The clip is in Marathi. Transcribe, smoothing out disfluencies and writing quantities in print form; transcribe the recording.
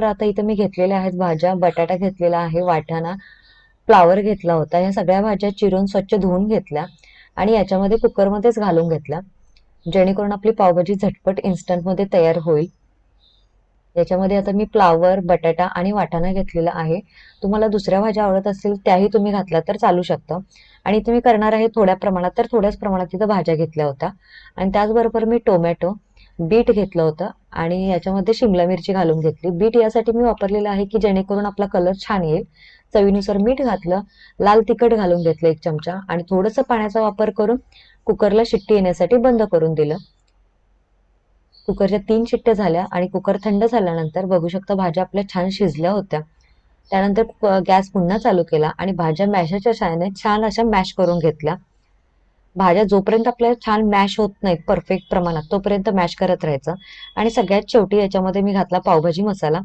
त्याचबरोबर आता इथे मी घेतलेल्या आहेत भाज्या. बटाटा घेतलेला आहे, वाटाणा, फ्लावर घेतला होता. या सगळ्या भाज्या चिरून स्वच्छ धुवून घेतल्या आणि याच्यामध्ये कुकरमध्येच घालून घेतल्या, जेणेकरून आपली पावभाजी झटपट इन्स्टंटमध्ये तयार होईल. याच्यामध्ये आता मी फ्लावर, बटाटा आणि वाटाणा घेतलेला आहे. तुम्हाला दुसऱ्या भाज्या आवडत असतील त्याही तुम्ही घातल्या तर चालू शकतं. आणि इथे मी करणार आहे थोड्या प्रमाणात, तर थोड्याच प्रमाणात इथं भाज्या घेतल्या होत्या. आणि त्याचबरोबर मी टोमॅटो, बीट घेतलं होतं आणि याच्यामध्ये शिमला मिरची घालून घेतली. बीट यासाठी मी वापरलेलं आहे की जेणेकरून आपला कलर छान येईल. चवीनुसार मीठ घातलं, लाल तिखट घालून घेतलं 1 चमचा आणि थोडंसं पाण्याचा वापर करून कुकरला शिट्टी येण्यासाठी बंद करून दिलं. कुकरच्या 3 शिट्ट्या झाल्या आणि कुकर थंड झाल्यानंतर बघू शकता भाज्या आपल्या छान शिजल्या होत्या. त्यानंतर गॅस पुन्हा चालू केला आणि भाज्या मॅशरच्या सहाय्याने छान अशा मॅश करून घेतल्या. भाज्या जोपर्यंत आपल्या छान मॅश होत नाहीत परफेक्ट प्रमाणात तोपर्यंत मॅश करत राहायचं. आणि सगळ्यात शेवटी याच्यामध्ये मी घातला पावभाजी मसाला.